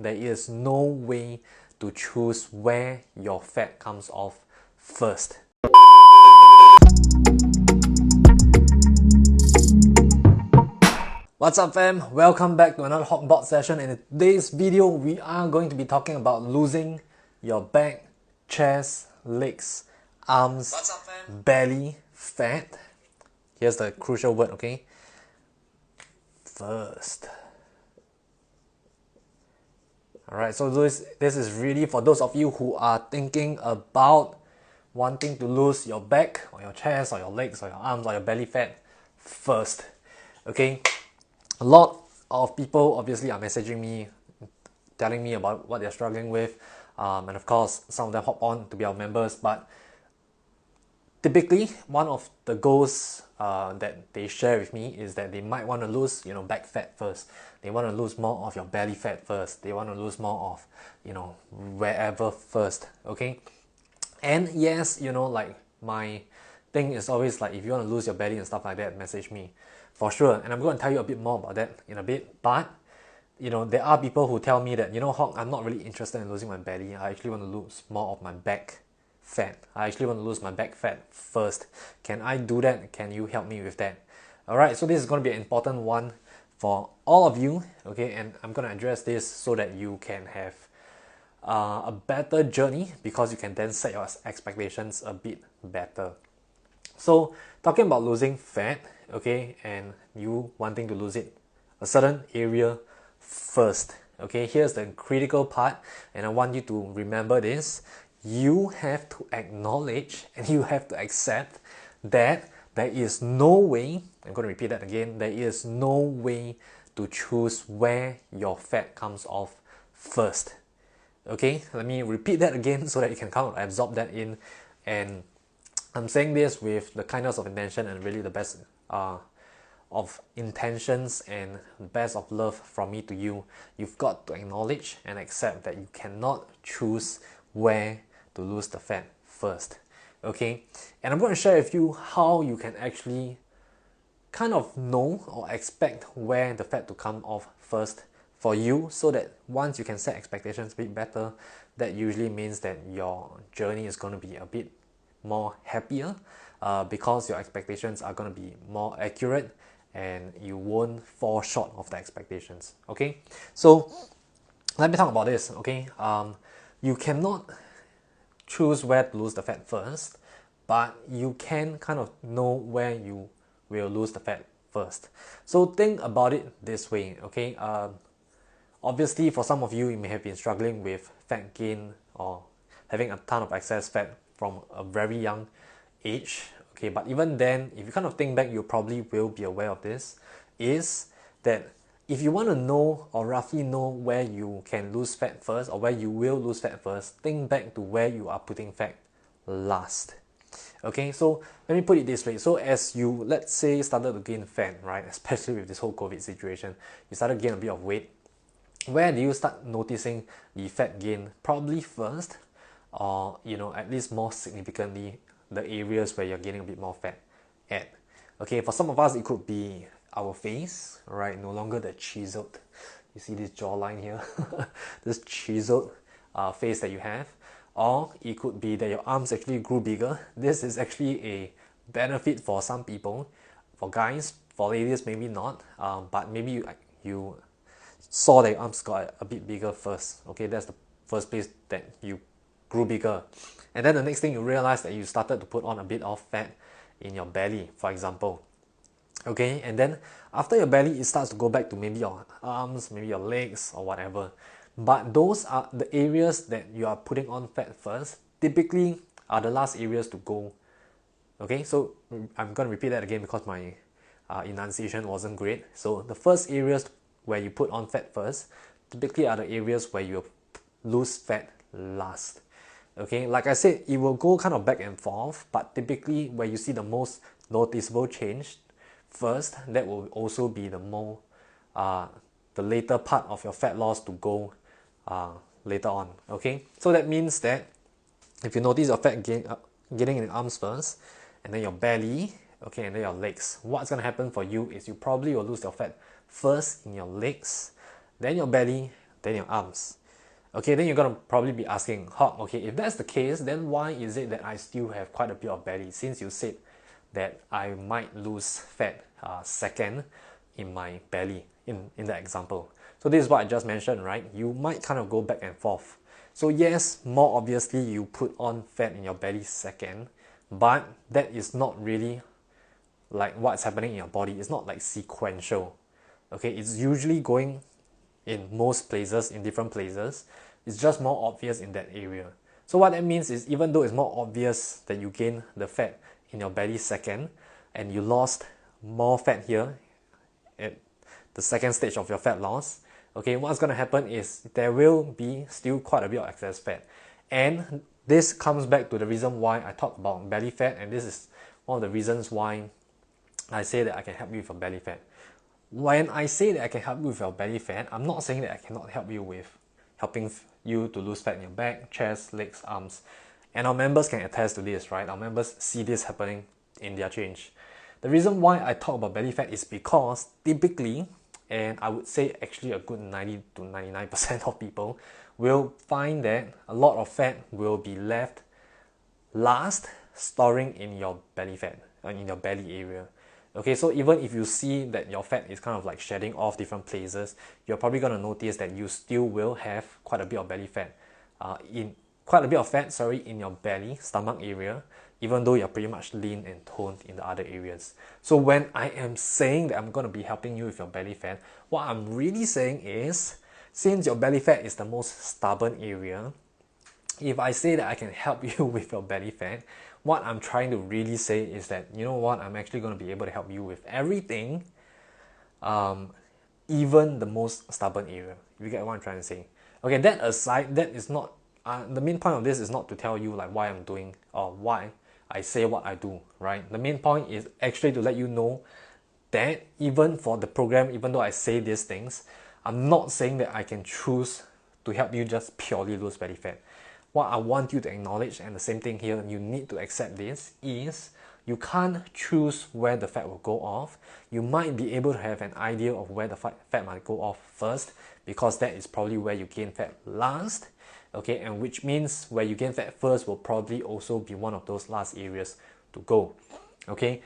there is no way to choose where your fat comes off first. What's up fam? Welcome back to another Hock session. In today's video, we are going to be talking about losing your back, chest, legs, arms, belly fat. Here's the crucial word, okay? First. Alright, so this is really for those of you who are thinking about wanting to lose your back, or your chest, or your legs, or your arms, or your belly fat first. Okay? A lot of people obviously are messaging me, telling me about what they're struggling with, and of course some of them hop on to be our members, but typically one of the goals that they share with me is that they might want to lose, back fat first. They want to lose more of your belly fat first. They want to lose more of, wherever first, okay? And yes, like my thing is always like, if you want to lose your belly and stuff like that, message me for sure. And I'm going to tell you a bit more about that in a bit. But there are people who tell me that, Hock, I'm not really interested in losing my belly. I actually want to lose more of my back fat. I actually want to lose my back fat first. Can I do that? Can you help me with that? Alright, so this is going to be an important one for all of you, okay? And I'm going to address this so that you can have a better journey, because you can then set your expectations a bit better. So talking about losing fat, okay, and you wanting to lose it a certain area first, okay, here's the critical part, and I want you to remember this. You have to acknowledge and you have to accept that there is no way, I'm going to repeat that again, there is no way to choose where your fat comes off first. Okay, let me repeat that again so that you can kind of absorb that in. And I'm saying this with the kindness of intention and really the best of intentions and best of love from me to you. You've got to acknowledge and accept that you cannot choose where to lose the fat first. Okay, and I'm going to share with you how you can actually kind of know or expect where the fat to come off first for you, so that once you can set expectations a bit better, that usually means that your journey is going to be a bit more happier, because your expectations are going to be more accurate and you won't fall short of the expectations. Okay, so let me talk about this. Okay, you cannot choose where to lose the fat first, but you can kind of know where you will lose the fat first. So think about it this way, okay? Obviously, for some of you, you may have been struggling with fat gain or having a ton of excess fat from a very young age. Okay, but even then, if you kind of think back, you probably will be aware of this, is that if you want to know or roughly know where you can lose fat first, or where you will lose fat first, think back to where you are putting fat last. Okay, so let me put it this way. So as you, let's say, started to gain fat, right, especially with this whole COVID situation, you started to gain a bit of weight. Where do you start noticing the fat gain? Probably first, or at least more significantly, the areas where you're gaining a bit more fat at. Okay, for some of us, it could be our face, right? No longer the chiseled, you see this jawline here, this chiseled face that you have. Or it could be that your arms actually grew bigger. This is actually a benefit for some people. For guys, for ladies, maybe not, but maybe you saw that your arms got a bit bigger first. Okay, that's the first place that you grew bigger. And then the next thing you realize that you started to put on a bit of fat in your belly, for example. Okay, and then after your belly, it starts to go back to maybe your arms, maybe your legs, or whatever. But those are the areas that you are putting on fat first, typically are the last areas to go. Okay, so I'm going to repeat that again because my enunciation wasn't great. So the first areas where you put on fat first, typically are the areas where you lose fat last. Okay, like I said, it will go kind of back and forth, but typically where you see the most noticeable change first, that will also be the more the later part of your fat loss to go later on. Okay, so that means that if you notice your fat gaining in the arms first, and then your belly, okay, and then your legs, what's going to happen for you is you probably will lose your fat first in your legs, then your belly, than your arms. Okay, then you're gonna probably be asking, Hock, okay, if that's the case, then why is it that I still have quite a bit of belly? Since you said that I might lose fat second in my belly in the example. So this is what I just mentioned, right? You might kind of go back and forth. So yes, more obviously you put on fat in your belly second, but that is not really like what's happening in your body. It's not like sequential. Okay, it's usually going in most places, in different places. It's just more obvious in that area. So what that means is, even though it's more obvious that you gain the fat in your belly second and you lost more fat here at the second stage of your fat loss, okay, what's going to happen is there will be still quite a bit of excess fat. And this comes back to the reason why I talk about belly fat, and this is one of the reasons why I say that I can help you with your belly fat. When I say that I can help you with your belly fat, I'm not saying that I cannot help you with helping you to lose fat in your back, chest, legs, arms. And our members can attest to this, right? Our members see this happening in their change. The reason why I talk about belly fat is because typically, and I would say actually a good 90 to 99% of people will find that a lot of fat will be left last storing in your belly fat, in your belly area. Okay, so even if you see that your fat is kind of like shedding off different places, you're probably going to notice that you still will have quite a bit of belly fat, in your belly, stomach area, even though you're pretty much lean and toned in the other areas. So when I am saying that I'm going to be helping you with your belly fat, what I'm really saying is, since your belly fat is the most stubborn area, if I say that I can help you with your belly fat, what I'm trying to really say is that, you know what, I'm actually going to be able to help you with everything, even the most stubborn area. You get what I'm trying to say? Okay, that aside, that is not, the main point of this is not to tell you like why I'm doing or why I say what I do, right? The main point is actually to let you know that even for the program, even though I say these things, I'm not saying that I can choose to help you just purely lose belly fat. What I want you to acknowledge, and the same thing here, you need to accept this, is you can't choose where the fat will go off. You might be able to have an idea of where the fat might go off first, because that is probably where you gain fat last. Okay, and which means where you gain fat first will probably also be one of those last areas to go. Okay,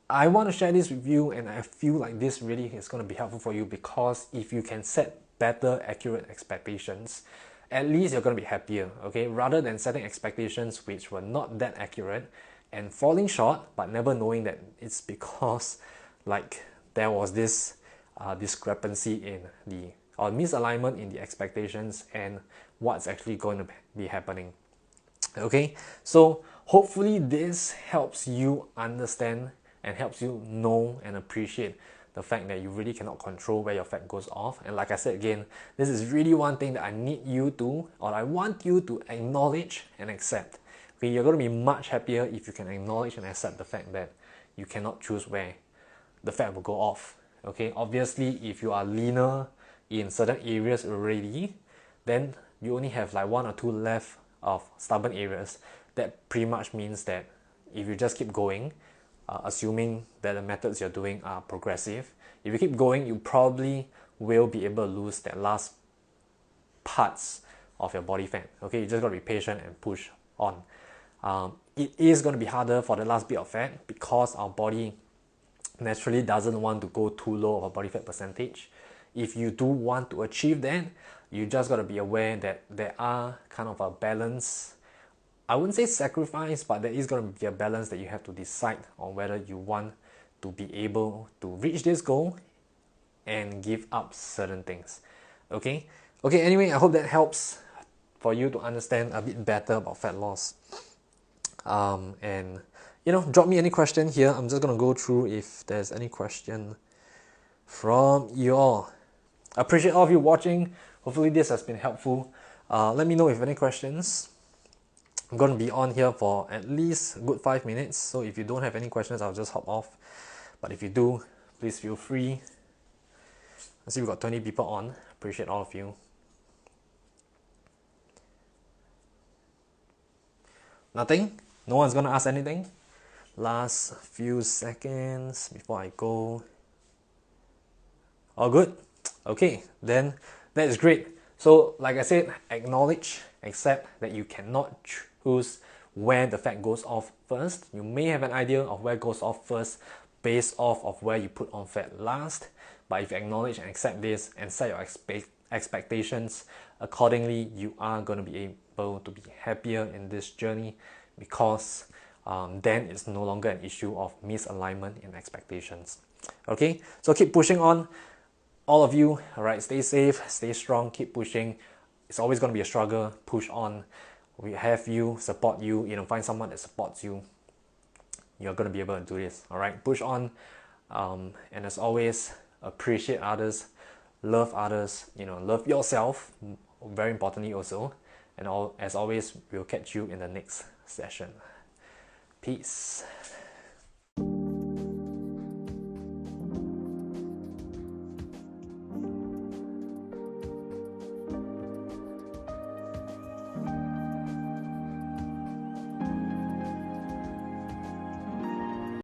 I want to share this with you, and I feel like this really is going to be helpful for you, because if you can set better, accurate expectations, at least you're going to be happier, okay? Rather than setting expectations which were not that accurate and falling short, but never knowing that it's because like there was this discrepancy in the, or misalignment in the expectations and what's actually going to be happening. Okay, so hopefully this helps you understand and helps you know and appreciate the fact that you really cannot control where your fat goes off. And like I said again, this is really one thing that I need you to, or I want you to acknowledge and accept. Okay, you're going to be much happier if you can acknowledge and accept the fact that you cannot choose where the fat will go off. Okay, obviously if you are leaner in certain areas already, then you only have like 1 or 2 left of stubborn areas. That pretty much means that if you just keep going, assuming that the methods you're doing are progressive, if you keep going, you probably will be able to lose that last parts of your body fat. Okay, you just got to be patient and push on. It is going to be harder for the last bit of fat because our body naturally doesn't want to go too low of a body fat percentage. If you do want to achieve that, you just got to be aware that there are kind of a balance. I wouldn't say sacrifice, but there is going to be a balance that you have to decide on whether you want to be able to reach this goal and give up certain things. Okay, anyway, I hope that helps for you to understand a bit better about fat loss. And drop me any question here. I'm just gonna go through if there's any question from you all. I appreciate all of you watching. Hopefully this has been helpful. Let me know if any questions. I'm going to be on here for at least a good 5 minutes, so if you don't have any questions, I'll just hop off. But if you do, please feel free. I see we've got 20 people on. Appreciate all of you. Nothing? No one's going to ask anything? Last few seconds before I go. All good? Okay, then that is great. So like I said, acknowledge, accept that you cannot choose where the fat goes off first. You may have an idea of where it goes off first based off of where you put on fat last, but if you acknowledge and accept this and set your expectations accordingly, you are going to be able to be happier in this journey, because then it's no longer an issue of misalignment in expectations. Okay, so keep pushing on, all of you. All right, stay safe, stay strong, keep pushing. It's always going to be a struggle. Push on. We have you, support you, find someone that supports you. You're going to be able to do this. All right, push on. And as always, appreciate others, love others, love yourself, very importantly also. And as always, we'll catch you in the next session. Peace.